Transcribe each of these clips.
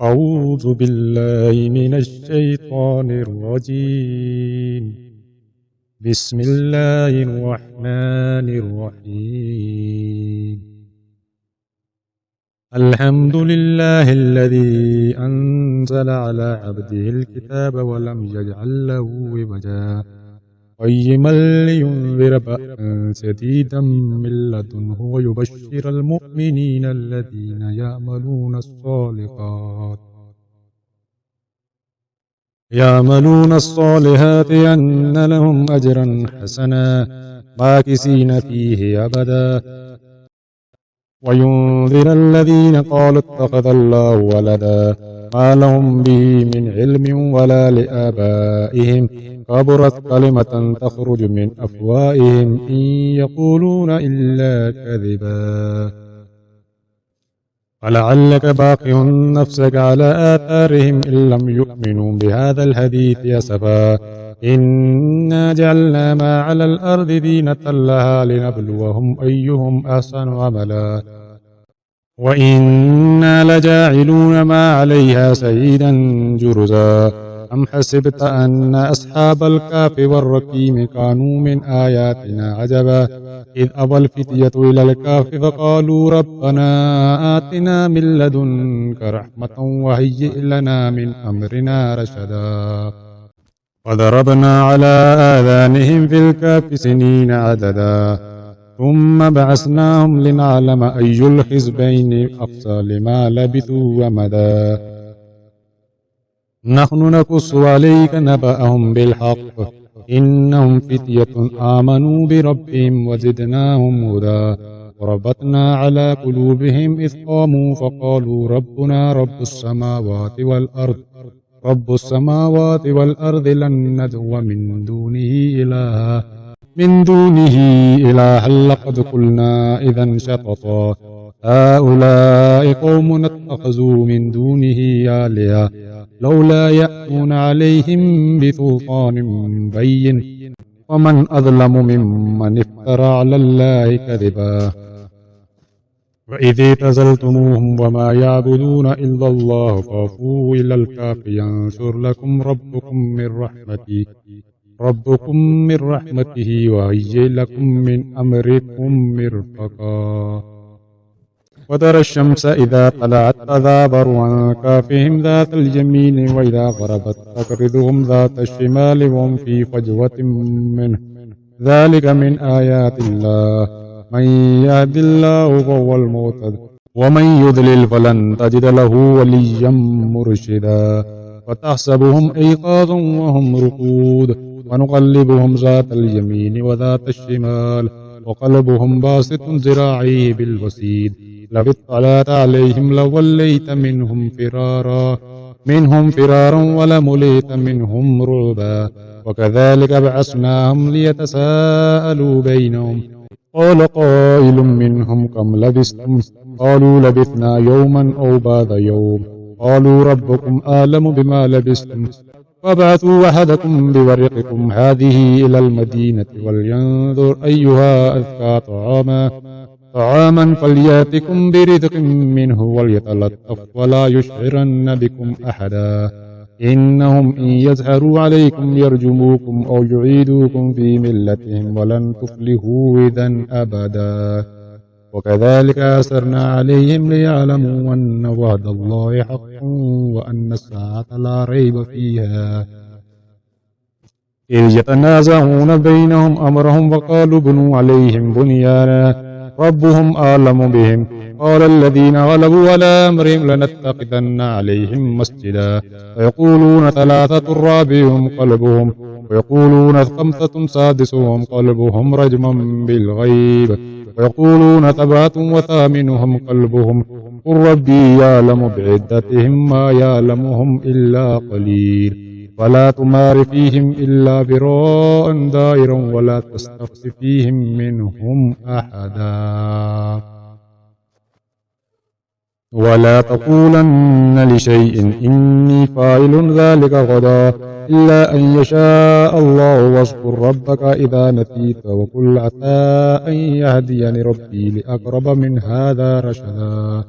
أعوذ بالله من الشيطان الرجيم. بسم الله الرحمن الرحيم. الحمد لله الذي أنزل على عبده الكتاب ولم يجعل له عوجا قيما لينذر بأسا شديدا من لدنه ويبشر المؤمنين الذين يعملون الصالحات أن لهم أجرا حسنا ماكثين فيه أبدا وينذر الذين قالوا اتخذ الله ولدا ما لهم به من علم ولا لآبائهم كبرت كلمة تخرج من أفواههم إن يقولون إلا كذبا فلعلك باقع نفسك على آثارهم إن لم يؤمنوا بهذا الحديث أسفا إنا جعلنا ما على الأرض زينة لها لنبلوهم أيهم أحسن عملا وإنا لجاعلون ما عليها سعيدا جرزا أم حسبت أن أصحاب الكهف والرقيم كانوا من آياتنا عجبا إذ أوى الفتية إلى الكهف فقالوا ربنا آتنا من لدنك رحمة وهيئ لنا من أمرنا رشدا وضربنا على آذانهم في الكهف سنين عددا ثم بعثناهم لنعلم أي الحزبين أقصى لما لبثوا ومدا نحن نقص عليك نبأهم بالحق إنهم فتية آمنوا بربهم وزدناهم هدى وربطنا على قلوبهم إذ قاموا فقالوا ربنا رب السماوات والأرض لن ندعو من دونه إلها لقد قلنا إذا شططا هؤلاء قوم اتخذوا من دونه آلهة لولا يأتون عليهم بسلطان بين ومن أظلم ممن افترى على الله كذبا وإذ اعتزلتموهم وما يعبدون إلا الله فأووا إلى الكهف ينشر لكم ربكم من رحمته وهيئ لكم من أمركم مرفقا وترى الشمس إذا طلعت تزاور عن كهفهم ذات اليمين وإذا غربت تقرضهم ذات الشمال وهم في فجوة منه ذلك من آيات الله من يهد الله فهو المهتد ومن يضلل فلن تجد له وليا مرشدا وتحسبهم أيقاظا وهم رقود ونقلبهم ذات اليمين وذات الشمال وقلبهم باسط ذراعيه بالوسيد لو اطلعت عليهم لوليت منهم فرارا ولمليت منهم رعبا وكذلك بعثناهم ليتساءلوا بينهم قال قائل منهم كم لبثتم قالوا لبثنا يوما أو بعض يوم قالوا ربكم أعلم بما لبثتم فابعثوا أحدكم بورقكم هذه إلى المدينة ولينظر أيها أزكى طعاما فليأتكم برزق منه وليتلطف ولا يشعرن بكم أحدا إنهم إن يظهروا عليكم يرجموكم أو يعيدوكم في ملتهم ولن تفلحوا إذا أبدا وكذلك أثرنا عليهم ليعلموا أن وعد الله حق وأن الساعة لا ريب فيها إذ يتنازعون بينهم أمرهم وقالوا بنوا عليهم بنيانا ربهم أعلم بهم قال الذين غلبوا على أمرهم لنتخذن عليهم مسجدا ويقولون ثلاثة رابعهم قلبهم ويقولون خمسة سادسهم قلبهم رجما بالغيب ويقولون سبعة وثامنهم قلبهم قل ربي يعلم بعدتهم ما يعلمهم إلا قليل ولا تمار فيهم إلا براء دائرا ولا تستفت فيهم منهم أحدا ولا تقولن لشيء إني فاعل ذلك غدا إلا أن يشاء الله واذكر ربك إذا نسيت وقل عسى أن يهديني ربي لأقرب من هذا رشدا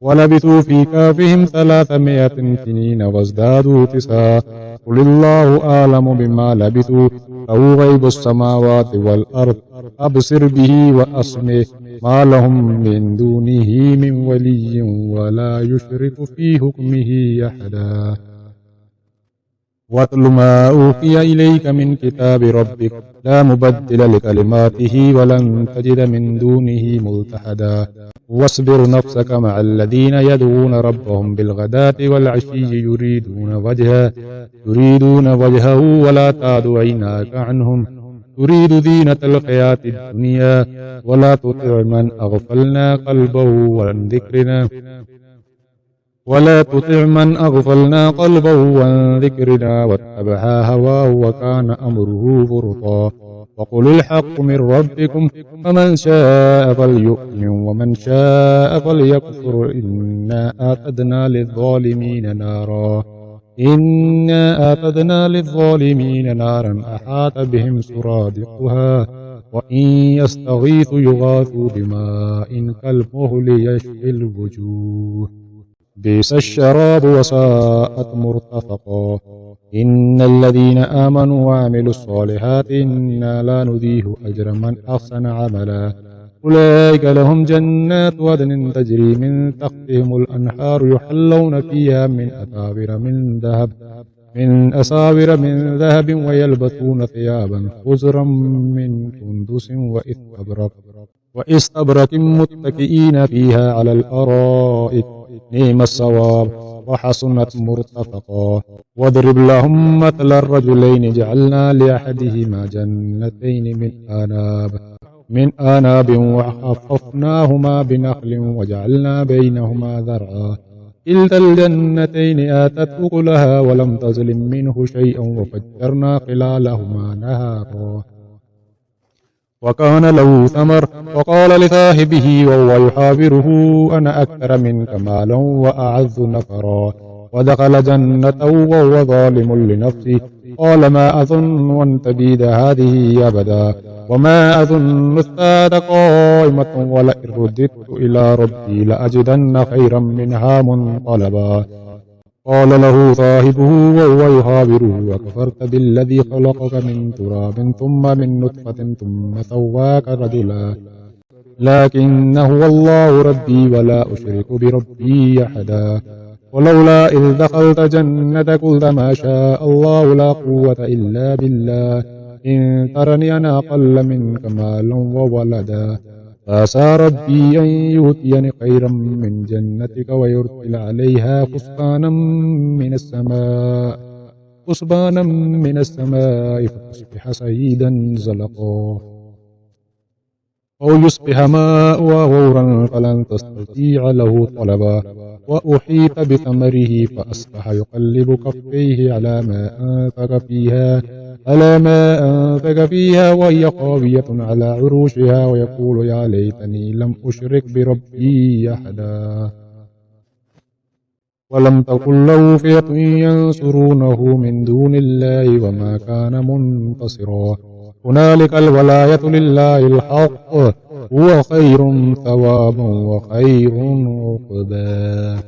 ولبثوا في كهفهم 300 سنين وازدادوا تسعا قل الله أعلم بما لبثوا له غيب السماوات والأرض أبصر به وأسمع ما لهم من دونه من ولي ولا يشرك في حكمه أحدا واتل ما أوحي إليك من كتاب ربك لا مبدل لكلماته ولن تجد من دونه ملتحدا واصبر نفسك مع الذين يدعون ربهم بالغداة والعشي يريدون وجهه ولا تعد عيناك عنهم تريد زينة الحياة الدنيا ولا تطع من أغفلنا قلبه عن ذكرنا واتبع هواه وكان أمره فرطا وقل الحق من ربكم فمن شاء فليؤمن ومن شاء فليكفر إنا أعتدنا للظالمين نارا أحاط بهم سرادقها وإن يستغيثوا يغاثوا بماء كالمهل يشفي الوجوه بئس الشراب وساءت مرتفقا إن الذين آمنوا وعملوا الصالحات إنا لا نضيع أجر من أحسن عملا أولئك لهم جنات عدن تجري من تحتهم الأنهار يحلون فيها من أساور من ذهب ويلبسون ثيابا خضرا من سندس وإستبرق متكئين فيها على الأرائك نعم الثواب وحسنت مرتفقا واضرب لهم مثل الرجلين جعلنا لأحدهما جنتين من آناب وحففناهما بنخل وجعلنا بينهما زرعا كلتا الجنتين آتت أكلها ولم تظلم منه شيئا وفجرنا خلالهما نهارا وكان له ثمر وقال لصاحبه وهو يحاوره أنا أكثر منك مالا وأعز نفرا ودخل جنته وهو ظالم لنفسه قال ما أظن أن تبيد هذه أبدا وما أظن الساعة قائمة ولئن رددت إلى ربي لأجدن خيرا منها منقلبا قال له صاحبه وهو يحاوره وكفرت بالذي خلقك من تراب ثم من نطفة ثم سواك رجلا لكن هو الله ربي ولا أشرك بربي أحدا ولولا إذ دخلت جنتك قلت ما شاء الله لا قوة إلا بالله إن ترني أنا أقل منك مالا وولدا فعسى ربي أن يؤتيني خيرا من جنتك ويرسل عليها حسبانا من السماء فتصبح صعيدا زلقا أو يصبح ماؤها غورا فلن تستطيع له طلبا وأحيط بثمره فأصبح يقلب كفيه على ما أنفق فيها وهي خاوية على عروشها ويقول يا ليتني لم أشرك بربي أحدا ولم تكن له فئة ينصرونه من دون الله وما كان منتصرا هنالك الولاية لله الحق هو خير ثوابا وخير عقبا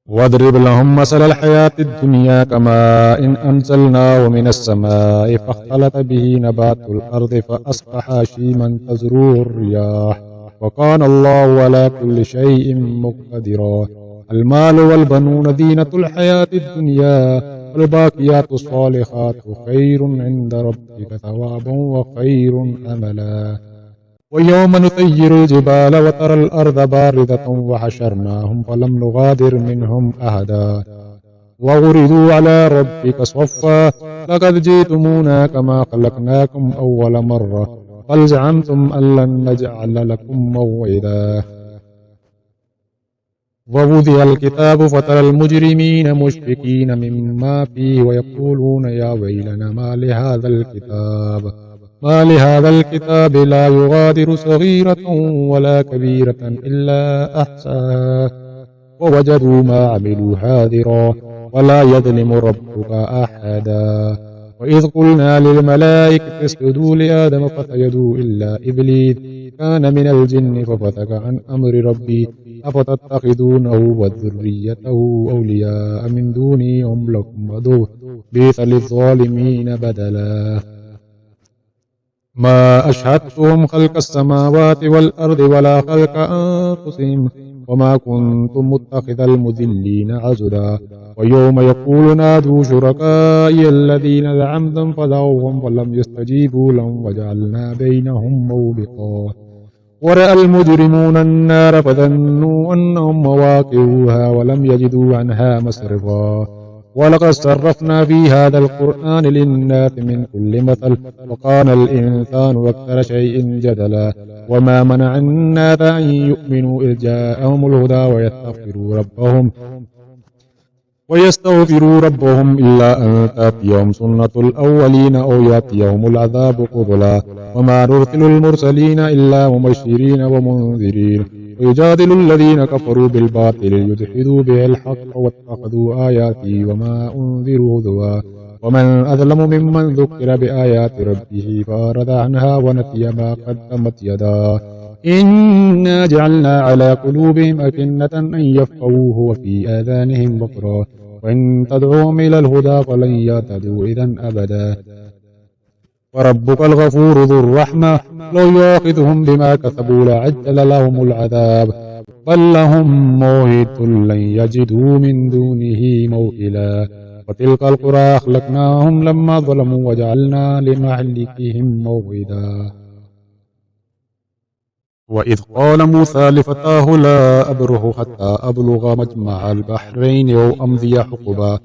واضرب لهم مثل الحياة الدنيا كماء إن أنزلناه من السماء فاختلط به نبات الأرض فأصبح هشيما تذروه الرياح وكان الله على كل شيء مقتدرا المال والبنون زينة الحياة الدنيا والباقيات الصالحات خير عند ربك ثوابا وخير أملا ويوم نطير الجبال وترى الأرض باردة وحشرناهم فلم نغادر منهم أحدا وعرضوا على ربك صفا لقد جئتمونا كما خلقناكم أول مرة بل زعمتم أن لن نجعل لكم موعدا ووضع الكتاب فترى المجرمين مشفقين مما فيه ويقولون يا ويلنا ما لهذا الكتاب لا يغادر صغيرة ولا كبيرة إلا أحصاها ووجدوا ما عملوا حاضرا ولا يظلم ربك أحدا وإذ قلنا للملائكة اسجدوا لآدم فسجدوا إلا إبليس كان من الجن ففسق عن أمر ربي أفتتخذونه وذريته أولياء من دوني هم لكم عدو بئس للظالمين بدلا ما أشهدتهم خلق السماوات والأرض ولا خلق أنفسهم وما كنتم متخذ المذلين عزلا ويوم يقول نادوا شركائي الذين زعمتم فدعوهم فلم يستجيبوا لهم وجعلنا بينهم موبقا ورأى المجرمون النار فظنوا أنهم مواقعوها ولم يجدوا عنها مصرفا ولقد صرفنا في هذا القرآن للناس من كل مثل وكان الإنسان أكثر شيء جدلا وما منع الناس أن يؤمنوا إذ جاءهم الهدى ويستغفروا ربهم إلا أن تأتيهم سنة الأولين أو يأتيهم العذاب قبلا وما نرسل المرسلين إلا مبشرين ومنذرين ويجادل الذين كفروا بالباطل ليدحضوا به الحق واتخذوا آياتي وما أنذروا هزوا ومن أظلم ممن ذكر بآيات ربه فأعرض عنها ونسي ما قدمت يداه إنا جعلنا على قلوبهم أكنة أن يفقهوه وفي آذانهم وقرا وإن تدعوهم إلى الهدى فلن يهتدوا إذا أبدا وربك الغفور ذو الرحمة لو يؤاخذهم بما كسبوا لعجل لهم العذاب بل لهم موعد لن يجدوا من دونه موئلا وتلك القرى أهلكناهم لما ظلموا وجعلنا لمهلكهم موعدا وإذ قال موسى لفتاه لا أبره حتى أبلغ مجمع البحرين أو أمضي حقبا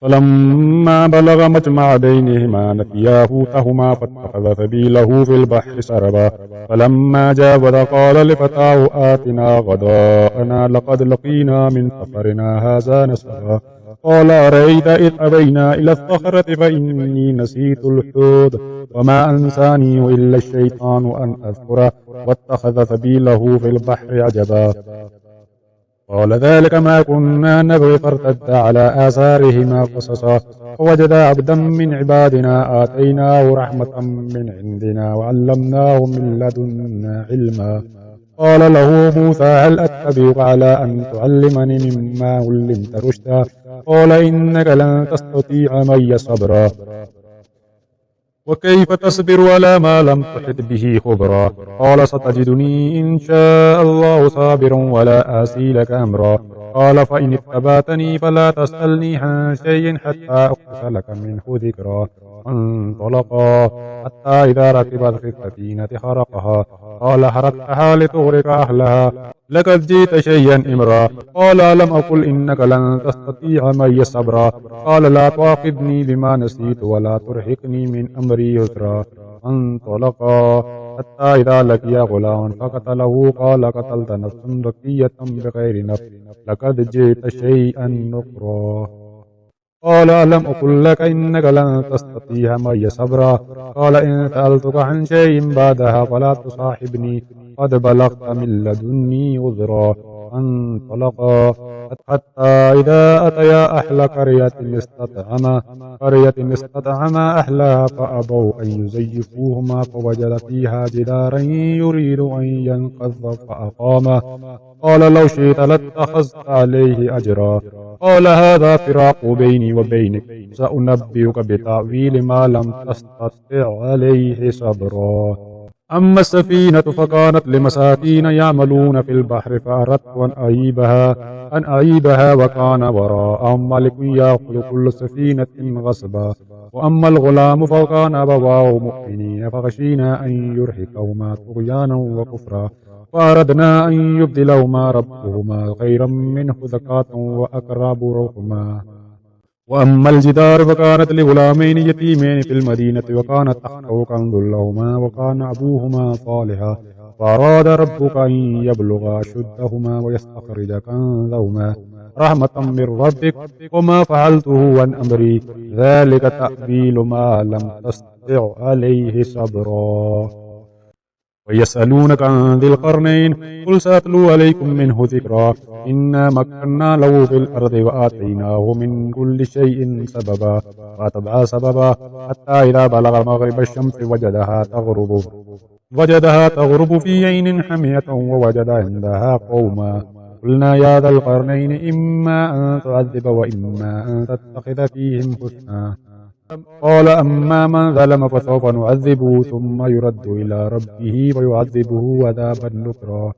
فلما بلغ مجمع بينهما نسيا حوتهما فاتخذ سبيله في البحر سربا فلما جاوز قال لفتاه آتنا غداءنا لقد لقينا من سفرنا هذا نسبا قال أرأيت إذ أبينا إلى الصخرة فإني نسيت الحوت وما أنساني إلا الشيطان أن أذكره واتخذ سبيله في البحر عجبا قال ذلك ما كنا نبغي فارتد على آثارهما قصصا فوجدا عبدا من عبادنا آتيناه رحمة من عندنا وعلمناه من لدنا علما قال له موسى هل أتبعك على أن تعلمني مما علمت رشدا قال إنك لن تستطيع معي صبرا وكيف تصبر على ما لم تحط به خبرا قال ستجدني إن شاء الله صابرا ولا آسي لك أمرا قال فإن اتبعتني فلا تسألني عن شيء حتى أقص لك منه ذكرا انطلقا حتى إذا ركبت في السفينة خرقها قال حرقتها لتغرق أهلها لقد جئت شيئا إمرا قال ألم أقل إنك لن تستطيع معي صبرا قال لا تؤاخذني بما نسيت ولا ترهقني من أمري يسرا انطلقا حتى إذا لقيا غلاما فقتله قال قتلت نفسا زكية بغير نفس لقد جئت شيئا نكرا قال ألم أقل لك إنك لن تستطيع معي صبرا قال إن سألتك عن شيء بعدها فلا تصاحبني قد بلغت من لدني عذرا انطلقا حتى إذا أتيا أهل قرية استطعما أهلها فأبوا أن يزيفوهما فوجد فيها جدارا يريد أن ينقض فأقامه قال لو شئت لاتخذت عليه أجرا قال هذا فراق بيني وبينك سأنبئك بتأويل ما لم تستطع عليه صبرا أما السفينة فكانت لمساكين يعملون في البحر فأردت أن أعيبها وكان وراءهم ملك يأخذ كل سفينة غصبا وأما الغلام فكان أبواه مؤمنين فخشينا أن يرهقهما طغيانا وكفرا فأردنا أن يبدلهما ربهما خيرا منه زكاة وأقرب رحما وأما الجدار فكانت لغلامين يتيمين في المدينة وكان تحته كنز لهما وكان أبوهما صالحا فأراد ربك أن يبلغا أشدهما ويستخرج كنزهما رحمة من ربك وما فعلته عن أمري ذلك تأويل ما لم تستطع عليه صبرا ويسألونك عن ذي القرنين قل سأتلو عليكم منه ذكرا إنا مكنا له في الأرض وآتيناه من كل شيء سببا فأتبع سببا حتى إذا بلغ مغرب الشمس وجدها تغرب في عين حمية ووجد عندها قوما قلنا يا ذا القرنين إما أن تعذب وإما أن تتخذ فيهم حسنا قال أما من ظلم فسوف نعذبه ثم يرد إلى ربه ويعذبه عذابا نكرا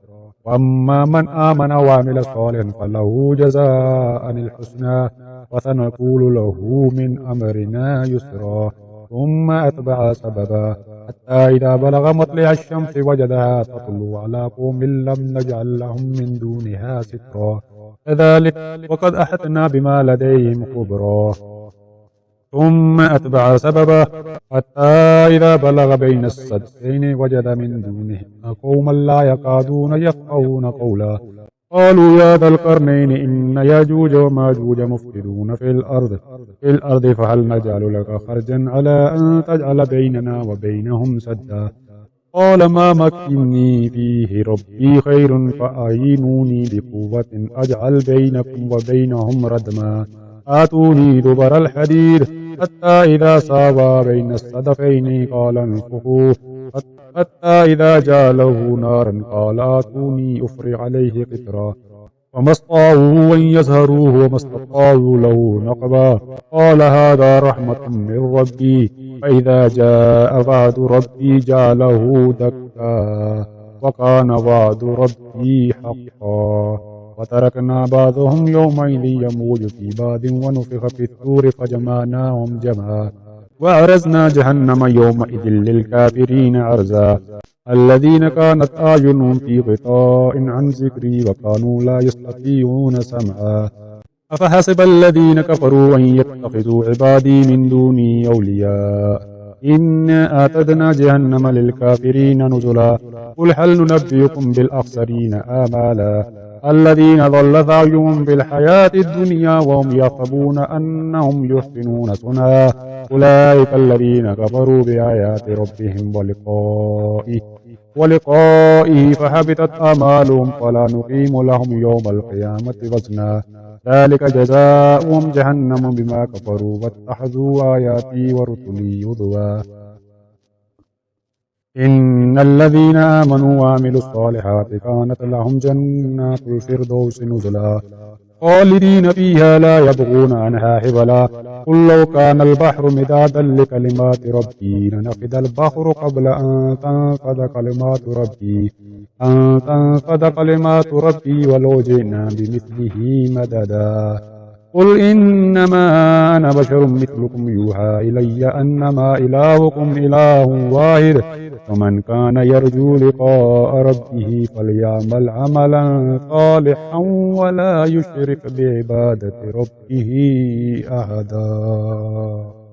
وأما من آمن وعمل صالحا فله جزاء الحسنى وسنقول له من أمرنا يسرا ثم أتبع سببا حتى إذا بلغ مطلع الشمس وجدها تطلع على قوم لم نجعل لهم من دونها سترا كذلك وقد أحطنا بما لديهم خبرا ثم أتبع سببا حتى إذا بلغ بين السدين وجد من دونهما قوما لا يكادون يفقهون قولا قالوا يا ذا القرنين إن ياجوج وماجوج مفسدون في الأرض فهل نجعل لك خرجا على أن تجعل بيننا وبينهم سدا قال ما مكني فيه ربي خير فأعينوني بقوة أجعل بينكم وبينهم ردما آتوني دبر الحديد حتى إذا ساوى بين الصدفين قال انفخوا حتى إذا جعله نارا قال آتوني أفرغ عليه قطرا وما استطاعوا أن يظهروه وما استطاعوا له نقبا قال هذا رحمة من ربي فإذا جاء وعد ربي جعله دكا وكان وعد ربي حقا وتركنا بعضهم يومئذ يموج في بعض ونفخ في الصور فجمعناهم جمعا وعرزنا جهنم يومئذ للكافرين عرزا الذين كانت أعينهم في غطاء عن ذكري وكانوا لا يستطيعون سمعا أفحسب الذين كفروا أن يتخذوا عبادي من دوني أولياء إنا أعتدنا جهنم للكافرين نزلا قل هل ننبئكم بالأخسرين آمالا الذين ضل سعيهم في الحياة الدنيا وهم يحسبون أنهم يحسنون صنعا أولئك الذين كفروا بآيات ربهم ولقائه فحبطت أعمالهم فلا نقيم لهم يوم القيامة وزنا ذلك جزاؤهم جهنم بما كفروا واتخذوا آياتي ورسلي هزوا إن الذين آمنوا وعملوا الصالحات كانت لهم جنات الفردوس نزلا خالدين فيها لا يبغون عنها حولا قل لو كان البحر مدادا لكلمات ربي لنفد البحر قبل أن تنفد كلمات ربي ولو جئنا بمثله مددا قل إنما أنا بشر مثلكم يوحى إلي أنما إلهكم إله واحد ومن كان يرجو لقاء ربه فليعمل عملا صالحا ولا يشرك بعبادة ربه أحدا.